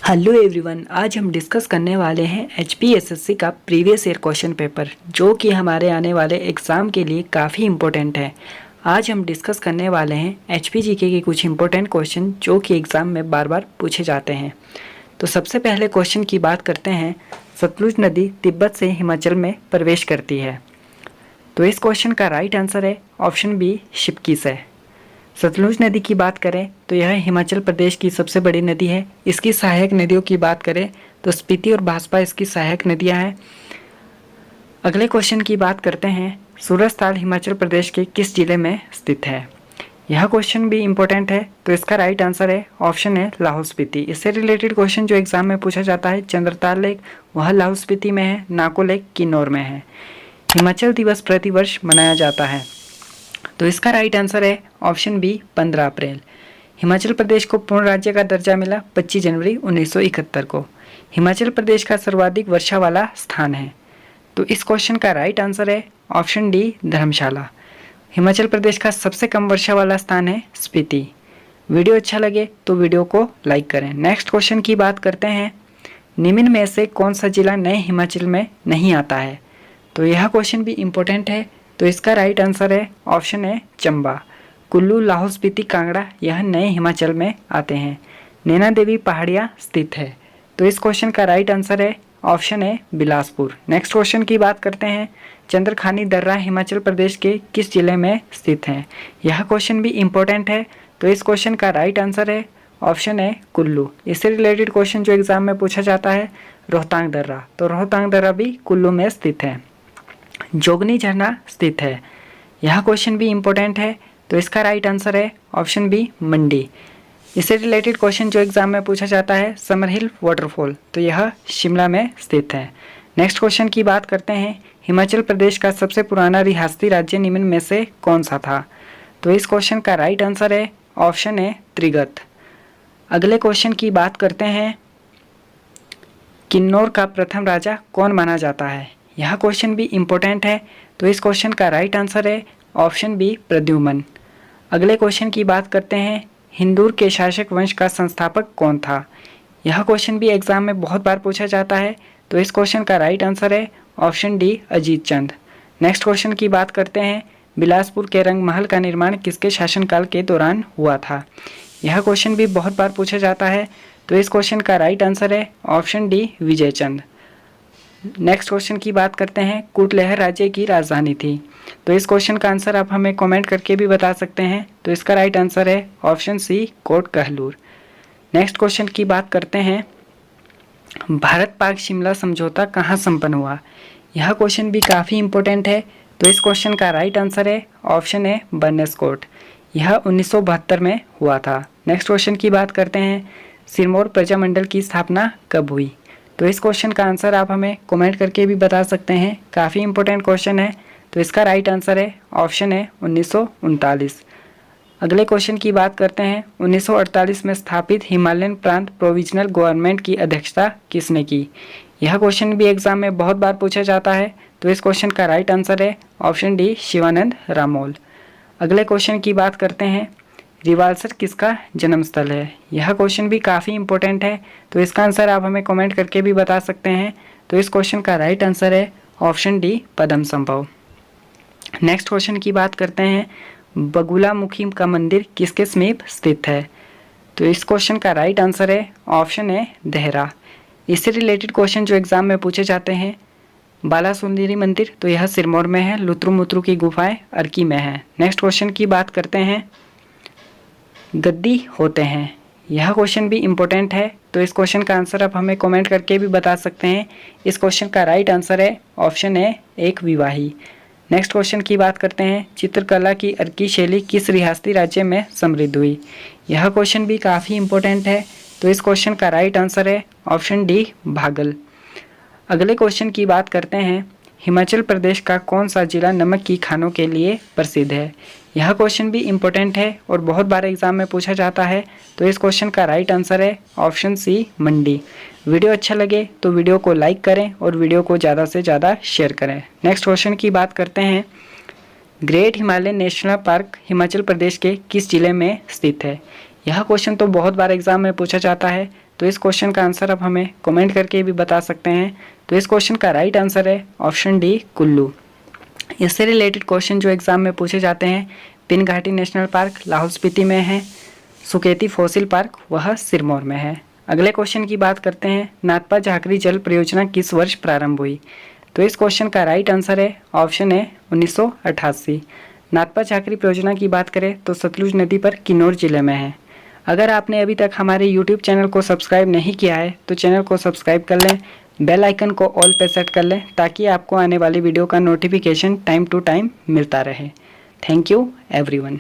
Hello everyone, आज हम discuss करने वाले हैं एचपीएसएससी का प्रीवियस ईयर क्वेश्चन पेपर जो कि हमारे आने वाले एग्ज़ाम के लिए काफ़ी इम्पोर्टेंट है। आज हम डिस्कस करने वाले हैं एचपीजीके के कुछ इम्पोर्टेंट क्वेश्चन जो कि एग्ज़ाम में बार बार पूछे जाते हैं। तो सबसे पहले क्वेश्चन की बात करते हैं। सतलुज नदी तिब्बत से हिमाचल में प्रवेश करती है। तो इस क्वेश्चन का राइट आंसर है ऑप्शन बी, शिपकीस है। सतलुज नदी की बात करें तो यह हिमाचल प्रदेश की सबसे बड़ी नदी है। इसकी सहायक नदियों की बात करें तो स्पीति और भासपा इसकी सहायक नदियां हैं। अगले क्वेश्चन की बात करते हैं। सूरजताल हिमाचल प्रदेश के किस जिले में स्थित है? यह क्वेश्चन भी इम्पोर्टेंट है, तो इसका राइट आंसर है ऑप्शन है लाहौल स्पीति। इससे रिलेटेड क्वेश्चन जो एग्जाम में पूछा जाता है, चंद्रताल लेक वह लाहौल स्पीति में है, नाको लेक किन्नौर में है। हिमाचल दिवस प्रतिवर्ष मनाया जाता है, तो इसका राइट आंसर है ऑप्शन बी, 15 अप्रैल। हिमाचल प्रदेश को पूर्ण राज्य का दर्जा मिला 25 जनवरी 1971 को। हिमाचल प्रदेश का सर्वाधिक वर्षा वाला स्थान है, तो इस क्वेश्चन का राइट आंसर है ऑप्शन डी, धर्मशाला। हिमाचल प्रदेश का सबसे कम वर्षा वाला स्थान है स्पीति। वीडियो अच्छा लगे तो वीडियो को लाइक करें। नेक्स्ट क्वेश्चन की बात करते हैं। निम्न में से कौन सा जिला नए हिमाचल में नहीं आता है? तो यह क्वेश्चन भी इम्पोर्टेंट है, तो इसका राइट आंसर है ऑप्शन है चंबा। कुल्लू, लाहौल स्पीति, कांगड़ा यह नए हिमाचल में आते हैं। नैना देवी पहाड़ियाँ स्थित है, तो इस क्वेश्चन का राइट आंसर है ऑप्शन है बिलासपुर। नेक्स्ट क्वेश्चन की बात करते हैं। चंद्रखानी दर्रा हिमाचल प्रदेश के किस जिले में स्थित है? यह क्वेश्चन भी इम्पोर्टेंट है, तो इस क्वेश्चन का राइट आंसर है ऑप्शन है कुल्लू। इससे रिलेटेड क्वेश्चन जो एग्जाम में पूछा जाता है, रोहतांग दर्रा, तो रोहतांग दर्रा भी कुल्लू में स्थित है। जोगनी झरना स्थित है, यह क्वेश्चन भी इम्पोर्टेंट है, तो इसका राइट आंसर है ऑप्शन बी, मंडी। इससे रिलेटेड क्वेश्चन जो एग्जाम में पूछा जाता है, समर हिल वाटरफॉल, तो यह शिमला में स्थित है। नेक्स्ट क्वेश्चन की बात करते हैं। हिमाचल प्रदेश का सबसे पुराना रियासती राज्य निम्न में से कौन सा था? तो इस क्वेश्चन का राइट आंसर है ऑप्शन है त्रिगत। अगले क्वेश्चन की बात करते हैं। किन्नौर का प्रथम राजा कौन माना जाता है? यह क्वेश्चन भी इम्पोर्टेंट है, तो इस क्वेश्चन का राइट आंसर है ऑप्शन बी, प्रद्युमन। अगले क्वेश्चन की बात करते हैं। हिंदूर के शासक वंश का संस्थापक कौन था? यह क्वेश्चन भी एग्जाम में बहुत बार पूछा जाता है, तो इस क्वेश्चन का राइट आंसर है ऑप्शन डी, अजीत चंद। नेक्स्ट क्वेश्चन की बात करते हैं। बिलासपुर के रंग महल का निर्माण किसके शासनकाल के दौरान हुआ था? यह क्वेश्चन भी बहुत बार पूछा जाता है, तो इस क्वेश्चन का राइट आंसर है ऑप्शन डी, विजय चंद। नेक्स्ट क्वेश्चन की बात करते हैं। कुटलहर राज्य की राजधानी थी, तो इस क्वेश्चन का आंसर आप हमें कमेंट करके भी बता सकते हैं, तो इसका राइट आंसर है ऑप्शन सी, कोट कहलूर। नेक्स्ट क्वेश्चन की बात करते हैं। भारत पाक शिमला समझौता कहाँ संपन्न हुआ? यह क्वेश्चन भी काफ़ी इंपॉर्टेंट है, तो इस क्वेश्चन का राइट आंसर है ऑप्शन है, बनस्कोट। यह 1972 में हुआ था। नेक्स्ट क्वेश्चन की बात करते हैं। सिरमौर प्रजामंडल की स्थापना कब हुई? तो इस क्वेश्चन का आंसर आप हमें कमेंट करके भी बता सकते हैं, काफ़ी इंपॉर्टेंट क्वेश्चन है, तो इसका राइट आंसर है ऑप्शन है 1939। अगले क्वेश्चन की बात करते हैं। 1948 में स्थापित हिमालयन प्रांत प्रोविजनल गवर्नमेंट की अध्यक्षता किसने की? यह क्वेश्चन भी एग्जाम में बहुत बार पूछा जाता है, तो इस क्वेश्चन का राइट आंसर है ऑप्शन डी, शिवानंद रामोल। अगले क्वेश्चन की बात करते हैं। रिवाल्सर किसका जन्मस्थल है? यह क्वेश्चन भी काफ़ी इंपॉर्टेंट है, तो इसका आंसर आप हमें कमेंट करके भी बता सकते हैं, तो इस क्वेश्चन का राइट आंसर है ऑप्शन डी, पद्म संभव। नेक्स्ट क्वेश्चन की बात करते हैं। बगुलामुखी का मंदिर किसके समीप स्थित है? तो इस क्वेश्चन का राइट आंसर है ऑप्शन है, देहरा। इससे रिलेटेड क्वेश्चन जो एग्जाम में पूछे जाते हैं। बालासुंदरी मंदिर, तो यह सिरमौर में है। लुत्रु मुत्रु की गुफाएं अर्की में है। नेक्स्ट क्वेश्चन की बात करते हैं। गद्दी होते हैं, यह क्वेश्चन भी इम्पोर्टेंट है, तो इस क्वेश्चन का आंसर आप हमें कमेंट करके भी बता सकते हैं। इस क्वेश्चन का राइट आंसर है ऑप्शन है, एक विवाही। नेक्स्ट क्वेश्चन की बात करते हैं। चित्रकला की अर्की शैली किस रियासती राज्य में समृद्ध हुई? यह क्वेश्चन भी काफ़ी इम्पोर्टेंट है, तो इस क्वेश्चन का राइट आंसर है ऑप्शन डी, भागल। अगले क्वेश्चन की बात करते हैं। हिमाचल प्रदेश का कौन सा जिला नमक की खानों के लिए प्रसिद्ध है? यह क्वेश्चन भी इम्पोर्टेंट है और बहुत बार एग्जाम में पूछा जाता है, तो इस क्वेश्चन का राइट आंसर है ऑप्शन सी, मंडी। वीडियो अच्छा लगे तो वीडियो को लाइक करें और वीडियो को ज़्यादा से ज़्यादा शेयर करें। नेक्स्ट क्वेश्चन की बात करते हैं। Great Himalayan National Park Himachal Pradesh के किस जिले में स्थित है? यह क्वेश्चन तो बहुत बार एग्जाम में पूछा जाता है, तो इस क्वेश्चन का आंसर आप हमें कमेंट करके भी बता सकते हैं। तो इस क्वेश्चन का राइट आंसर है ऑप्शन डी कुल्लू। इससे रिलेटेड क्वेश्चन जो एग्जाम में पूछे जाते हैं, पिन घाटी नेशनल पार्क लाहौल स्पीति में है, सुकेती फॉसिल पार्क वह सिरमौर में है। अगले क्वेश्चन की बात करते हैं, नाथपा झाकरी जल परियोजना किस वर्ष प्रारंभ हुई? तो इस क्वेश्चन का राइट आंसर है ऑप्शन है 1988। नाथपा झाकरी परियोजना की बात करें तो सतलुज नदी पर किन्नौर जिले में है। अगर आपने अभी तक हमारे YouTube चैनल को सब्सक्राइब नहीं किया है तो चैनल को सब्सक्राइब कर लें, बेल आइकन को ऑल पे सेट कर लें ताकि आपको आने वाली वीडियो का नोटिफिकेशन टाइम टू टाइम मिलता रहे। Thank you everyone.